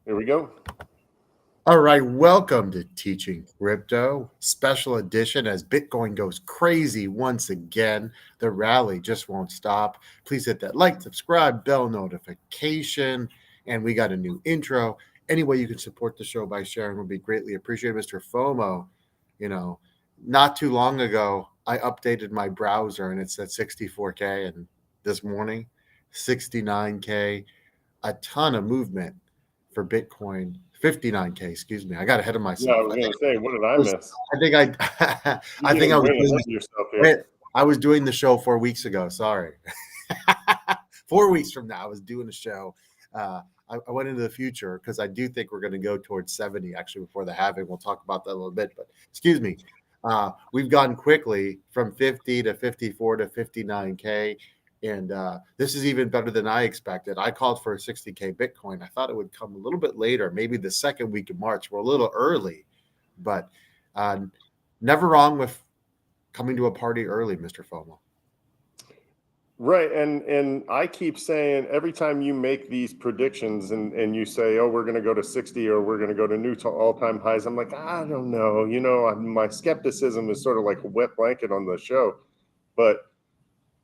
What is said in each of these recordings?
Here we go. All right, welcome to Teaching Crypto, special edition as Bitcoin goes crazy once again. The rally just won't stop. Please hit that like, subscribe, bell notification, and we got a new intro. Any way you can support the show by sharing would be greatly appreciated. Mr. FOMO, not too long ago, I updated my browser and it said 64K, and this morning, 69K, a ton of movement for Bitcoin. 59K, excuse me. I got ahead of Yeah, I myself. was going to say, what did I miss? I think I You I think I was way ahead doing of yourself here. I was doing the show 4 weeks ago. Sorry. 4 weeks from now, I was doing a show. I went into the future because I do think we're going to go towards 70 actually before the halving. We'll talk about that a little bit, but excuse me. We've gone quickly from 50 to 54 to 59K. And this is even better than I expected. I called for a 60K Bitcoin. I thought it would come a little bit later, maybe the second week of March. We're a little early, but never wrong with coming to a party early, Mr. FOMO. Right. And I keep saying every time you make these predictions and you say, oh, we're going to go to 60 or we're going to go to new all-time highs, I'm like, I don't know. My skepticism is sort of like a wet blanket on the show. But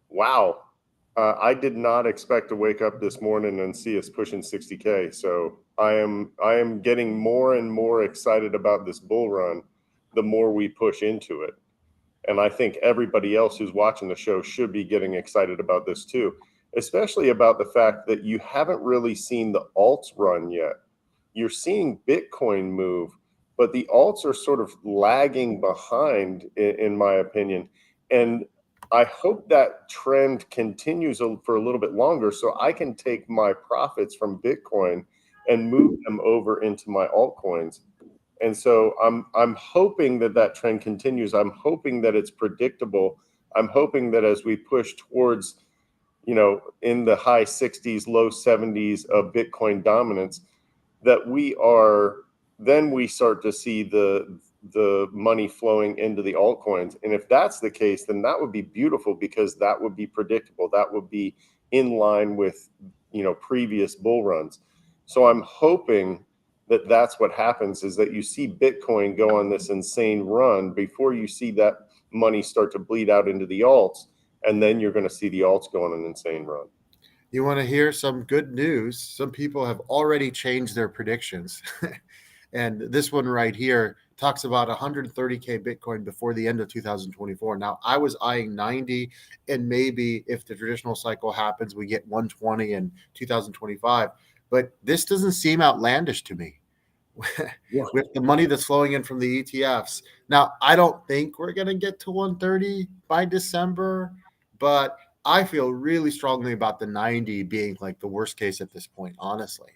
wow. I did not expect to wake up this morning and see us pushing 60K. So I am getting more and more excited about this bull run the more we push into it. And I think everybody else who's watching the show should be getting excited about this too, especially about the fact that you haven't really seen the alts run yet. You're seeing Bitcoin move, but the alts are sort of lagging behind, in my opinion. And I hope that trend continues for a little bit longer so I can take my profits from Bitcoin and move them over into my altcoins. And so I'm hoping that trend continues. I'm hoping that it's predictable. I'm hoping that as we push towards, in the high 60s, low 70s of Bitcoin dominance, that we start to see the money flowing into the altcoins. And if that's the case, then that would be beautiful because that would be predictable. That would be in line with, previous bull runs. So I'm hoping that that's what happens, is that you see Bitcoin go on this insane run before you see that money start to bleed out into the alts. And then you're going to see the alts go on an insane run. You want to hear some good news? Some people have already changed their predictions. And this one right here talks about 130K Bitcoin before the end of 2024. Now, I was eyeing 90, and maybe if the traditional cycle happens, we get 120 in 2025. But this doesn't seem outlandish to me. With the money that's flowing in from the ETFs. Now, I don't think we're going to get to 130 by December, but I feel really strongly about the 90 being like the worst case at this point, honestly.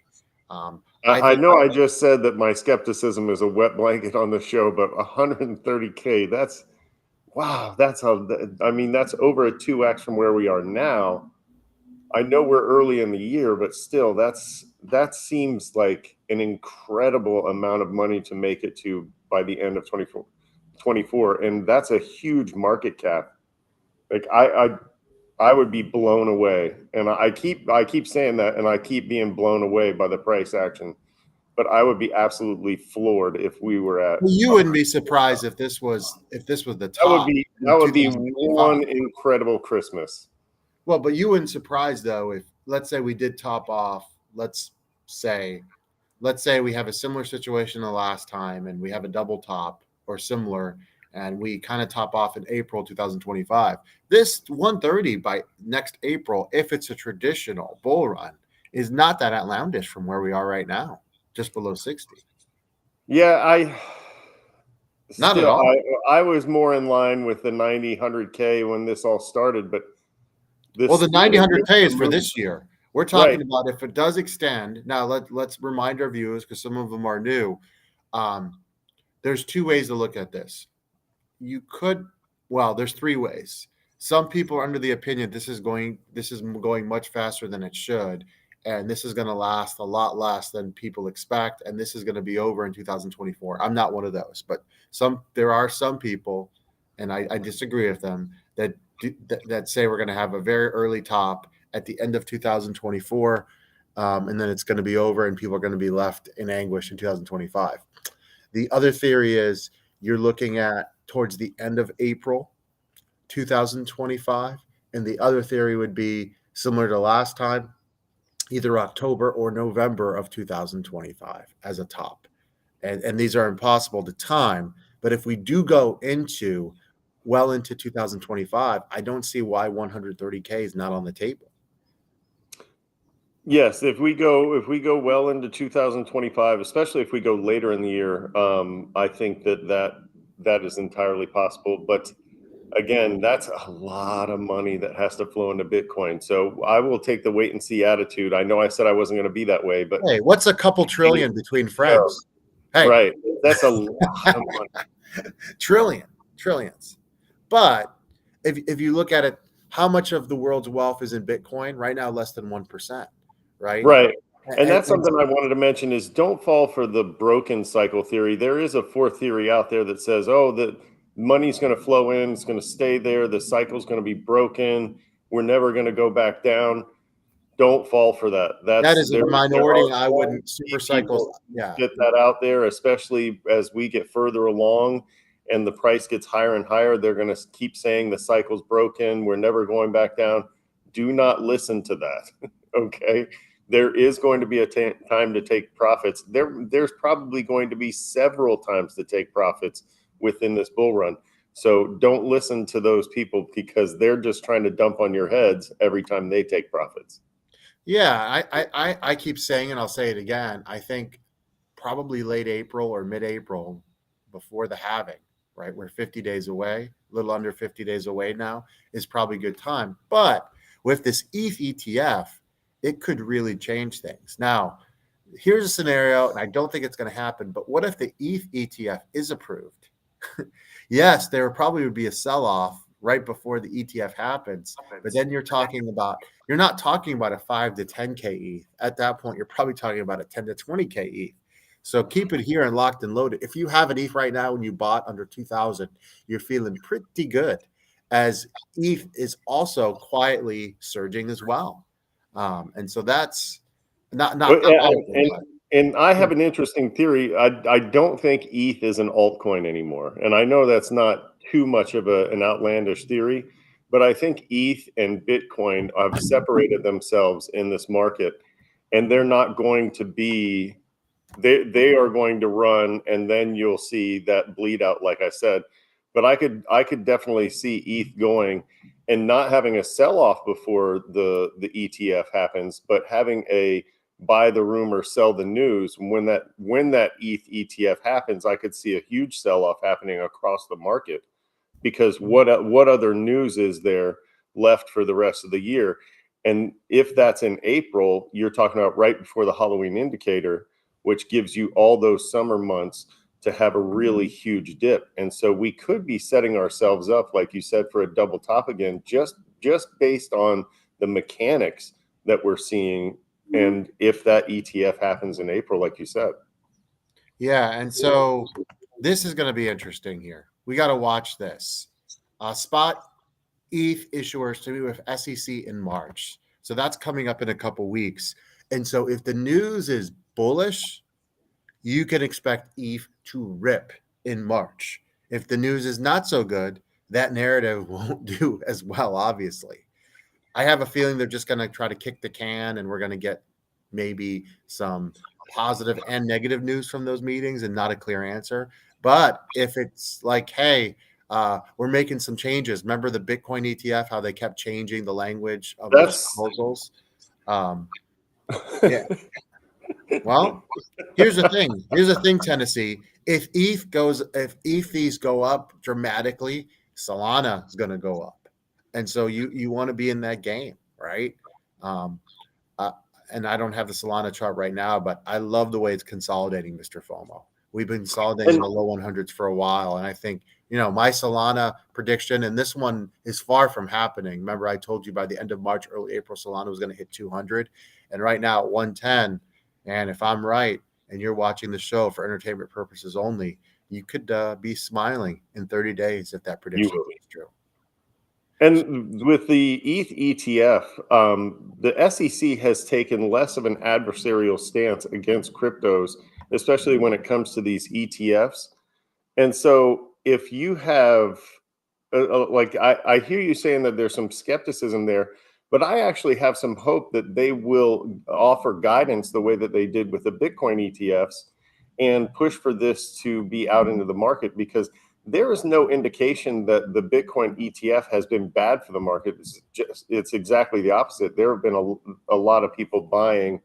I know I just said that my skepticism is a wet blanket on the show, but 130K, that's that's over a 2x from where we are now. I know we're early in the year, but still that seems like an incredible amount of money to make it to by the end of 2024, and that's a huge market cap. Like I would be blown away, and I keep saying that, and I keep being blown away by the price action. But I would be absolutely floored if we were at. Well, you wouldn't be surprised if this was the top. That would be one incredible Christmas. Well, but you wouldn't surprise though if, let's say, we did top off. Let's say we have a similar situation the last time, and we have a double top or similar, and we kind of top off in April 2025. This 130 by next April, if it's a traditional bull run, is not that outlandish from where we are right now, just below 60. Yeah, not at all. I was more in line with the 90, 100K when this all started, but the 90, 100K is for this year. We're talking about if it does extend. Now, let's remind our viewers, because some of them are new. There's two ways to look at this. There's three ways. Some people are under the opinion this is going much faster than it should, and this is going to last a lot less than people expect, and this is going to be over in 2024. I'm not one of those, but there are some people, and I disagree with them, that say we're going to have a very early top at the end of 2024. and then it's going to be over and people are going to be left in anguish in 2025. The other theory is you're looking at towards the end of April 2025, and the other theory would be similar to last time, either October or November of 2025 as a top. And these are impossible to time, but if we do go into 2025, I don't see why 130K is not on the table. Yes, if we go well into 2025, especially if we go later in the year, I think that is entirely possible. But again, that's a lot of money that has to flow into Bitcoin. So I will take the wait and see attitude. I know I said I wasn't going to be that way, but Hey, what's a couple trillion between friends? Hey, right, that's a lot of money. Trillions. But if you look at it, how much of the world's wealth is in Bitcoin right now? Less than 1%, right? Right. And that's And something I wanted to mention is don't fall for the broken cycle theory. There is a fourth theory out there that says, oh, the money's going to flow in, it's going to stay there, the cycle's going to be broken, we're never going to go back down. Don't fall for that. that is a There minority. are I going wouldn't to be super cycles. people who Yeah. get that out there, especially as we get further along and the price gets higher and higher. They're going to keep saying the cycle's broken, we're never going back down. Do not listen to that. Okay. There is going to be a time to take profits. There's probably going to be several times to take profits within this bull run. So don't listen to those people because they're just trying to dump on your heads every time they take profits. Yeah, I keep saying, and I'll say it again, I think probably late April or mid-April before the halving, right? We're 50 days away, a little under 50 days away now, is probably a good time. But with this ETH ETF, it could really change things. Now, here's a scenario, and I don't think it's going to happen, but what if the ETH ETF is approved? Yes, there probably would be a sell-off right before the ETF happens, but then you're not talking about a 5 to 10K ETH. At that point, you're probably talking about a 10 to 20K ETH. So keep it here and locked and loaded. If you have an ETH right now and you bought under 2,000, you're feeling pretty good, as ETH is also quietly surging as well. And so that's not all of them, but And I have an interesting theory. I don't think ETH is an altcoin anymore. And I know that's not too much of an outlandish theory, but I think ETH and Bitcoin have separated themselves in this market, and they're not going to be, they are going to run, and then you'll see that bleed out, like I said. But I could definitely see ETH going and not having a sell off before the ETF happens, but having a buy the rumor, sell the news. When that ETH ETF happens, I could see a huge sell-off happening across the market, because what other news is there left for the rest of the year? And if that's in April, you're talking about right before the Halloween indicator, which gives you all those summer months to have a really huge dip. And so we could be setting ourselves up, like you said, for a double top again, just based on the mechanics that we're seeing. And if that ETF happens in April, like you said. yeah. And so this is going to be interesting here. We got to watch this. Spot ETH issuers to be with SEC in March. So that's coming up in a couple weeks. And so if the news is bullish, you can expect ETH to rip in March. If the news is not so good, that narrative won't do as well, obviously. I have a feeling they're just going to try to kick the can, and we're going to get maybe some positive and negative news from those meetings and not a clear answer. But if it's like, hey, we're making some changes. Remember the Bitcoin ETF, how they kept changing the language of those proposals? Yeah. Well, here's the thing, Tennessee. If ETHs go up dramatically, Solana is going to go up, and so you want to be in that game, right? And I don't have the Solana chart right now, but I love the way it's consolidating, Mr. FOMO. We've been consolidating the low 100s for a while, and I think my Solana prediction, and this one is far from happening. Remember, I told you by the end of March, early April, Solana was going to hit 200, and right now at 110. And if I'm right, and you're watching the show for entertainment purposes only, you could be smiling in 30 days if that prediction is true. And with the ETH ETF, the SEC has taken less of an adversarial stance against cryptos, especially when it comes to these ETFs. And so, if you have, like, I hear you saying that there's some skepticism there, but I actually have some hope that they will offer guidance the way that they did with the Bitcoin ETFs and push for this to be out into the market because there is no indication that the Bitcoin ETF has been bad for the market. It's exactly the opposite. There have been a lot of people buying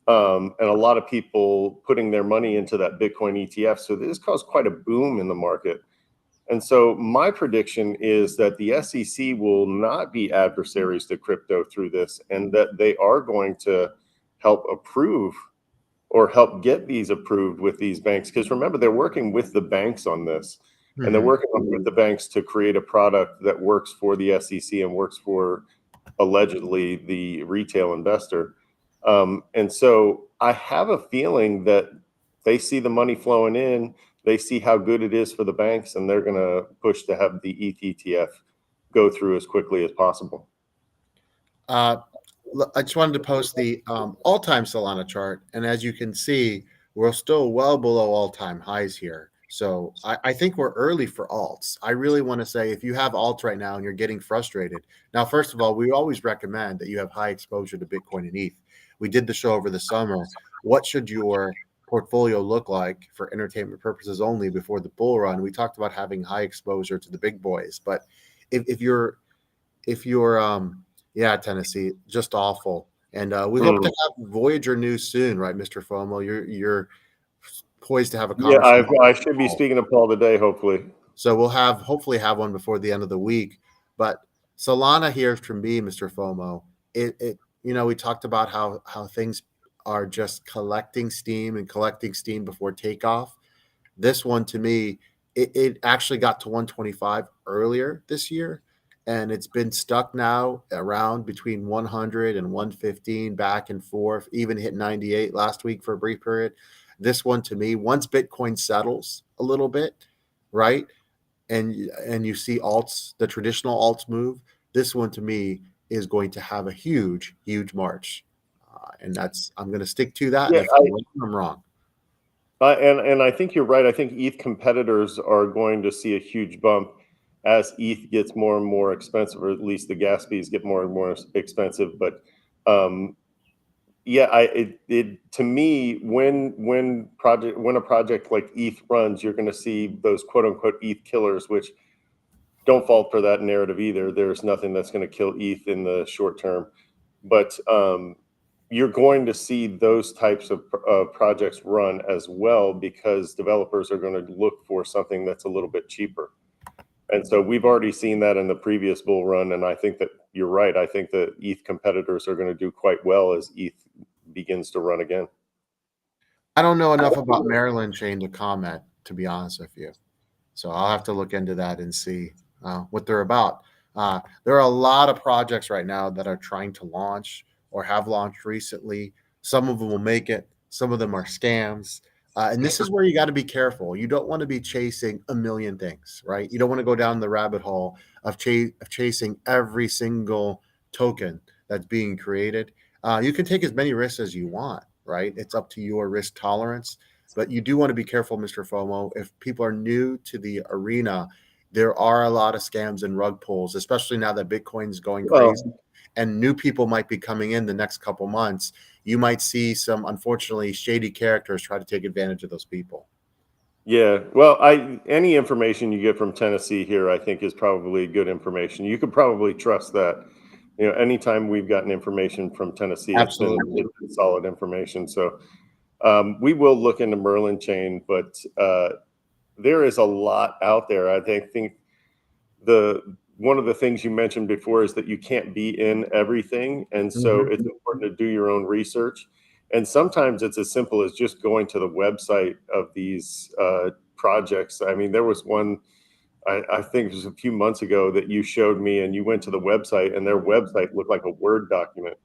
and a lot of people putting their money into that Bitcoin ETF. So this caused quite a boom in the market. And so my prediction is that the SEC will not be adversaries to crypto through this, and that they are going to help approve or help get these approved with these banks. Because remember, they're working with the banks on this, and they're Mhm. working with the banks to create a product that works for the SEC and works for allegedly the retail investor. And so I have a feeling that they see the money flowing in, they see how good it is for the banks, and they're going to push to have the ETH ETF go through as quickly as possible. Uh, I just wanted to post the all-time Solana chart, and as you can see, we're still well below all-time highs here. So I think we're early for alts. I really want to say if you have alts right now and you're getting frustrated, now, first of all, we always recommend that you have high exposure to Bitcoin and ETH. We did the show over the summer. What should your portfolio look like for entertainment purposes only before the bull run? We talked about having high exposure to the big boys, but if you're yeah, Tennessee, just awful. And we hope to Mm. have Voyager news soon, right, Mr. FOMO? You're poised to have a Yeah, conversation. I should be speaking to Paul today, hopefully. So we'll hopefully have one before the end of the week. But Solana here for me, Mr. FOMO, we talked about how things are just collecting steam and collecting steam before takeoff. This one to me, it actually got to 125 earlier this year, and it's been stuck now around between 100 and 115 back and forth, even hit 98 last week for a brief period. This one to me, once Bitcoin settles a little bit, right? And you see alts, the traditional alts move, this one to me is going to have a huge, huge march. And I'm going to stick to that. And Yeah, if I'm wrong, I'm wrong. and I think you're right. I think ETH competitors are going to see a huge bump as ETH gets more and more expensive, or at least the gas fees get more and more expensive. But um, yeah, it to me, when a project like ETH runs, you're going to see those quote unquote ETH killers, which don't fall for that narrative either. There's nothing that's going to kill ETH in the short term, but you're going to see those types of projects run as well because developers are going to look for something that's a little bit cheaper. And so we've already seen that in the previous bull run, and I think that you're right. I think that ETH competitors are going to do quite well as ETH begins to run again. I don't know enough about Maryland chain to comment, to be honest with you. So I'll have to look into that and see what they're about. There are a lot of projects right now that are trying to launch or have launched recently. Some of them will make it. Some of them are scams. And this is where you got to be careful. You don't want to be chasing a million things, right? You don't want to go down the rabbit hole of chasing every single token that's being created. You can take as many risks as you want, right? It's up to your risk tolerance, but you do want to be careful, Mr. FOMO. If people are new to the arena, there are a lot of scams and rug pulls, especially now that Bitcoin's going Well, crazy and new people might be coming in the next couple months. You might see some, unfortunately, shady characters try to take advantage of those people. yeah. Well, I any information you get from Tennessee here, I think, is probably good information. You could probably trust that. Anytime we've gotten information from Tennessee, Absolutely. it's been solid information. So we will look into Merlin chain, but there is a lot out there. I think the one of the things you mentioned before is that you can't be in everything, and so Mhm. it's important to do your own research. And sometimes it's as simple as just going to the website of these projects. I mean, there was one I think it was a few months ago that you showed me, and you went to the website, and their website looked like a Word document.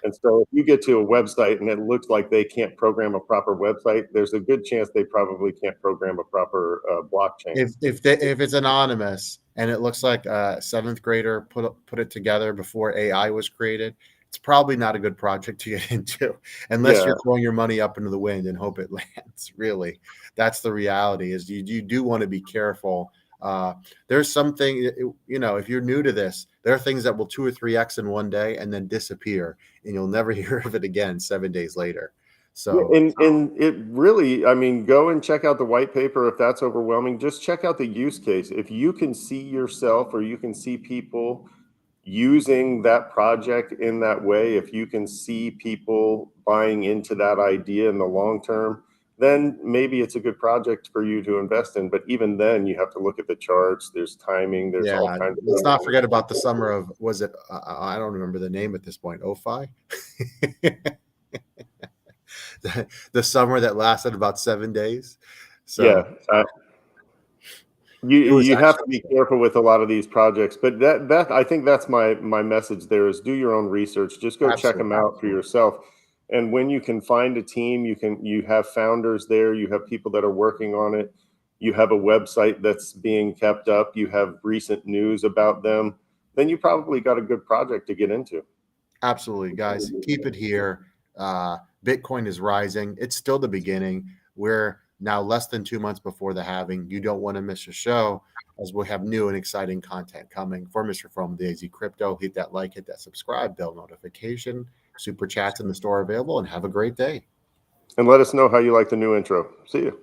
And so if you get to a website and it looks like they can't program a proper website, there's a good chance they probably can't program a proper blockchain. If it's anonymous and it looks like a seventh grader put it together before AI was created, it's probably not a good project to get into unless Yeah. you're throwing your money up into the wind and hope it lands. Really, that's the reality. Is you do want to be careful. There's something, if you're new to this, there are things that will 2 or 3x in one day and then disappear, and you'll never hear of it again 7 days later. Yeah, So and it really, I mean, go and check out the white paper if that's overwhelming. Just check out the use case. If you can see yourself or you can see people using that project in that way, if you can see people buying into that idea in the long term, then maybe it's a good project for you to invest in. But even then, you have to look at the charts. There's timing. There's all yeah, kinds of let's not forget about the things. summer of, was it? I don't remember the name at this point. OFI, the summer that lasted about 7 days. Yeah, So you it was you have to actually be careful with a lot of these projects, but that I think that's my message there is do your own research. Just go check them absolutely. out for yourself. And when you can find a team, you have founders there, you have people that are working on it, you have a website that's being kept up, you have recent news about them, then you probably got a good project to get into. Absolutely, guys. Keep it here. Bitcoin is rising. It's still the beginning. We're now less than 2 months before the halving. You don't want to miss a show, as we'll have new and exciting content coming. For MrFOMO, the AZ Crypto, hit that like, hit that subscribe, bell notification, super chats in the store available, and have a great day. And let us know how you like the new intro. See you.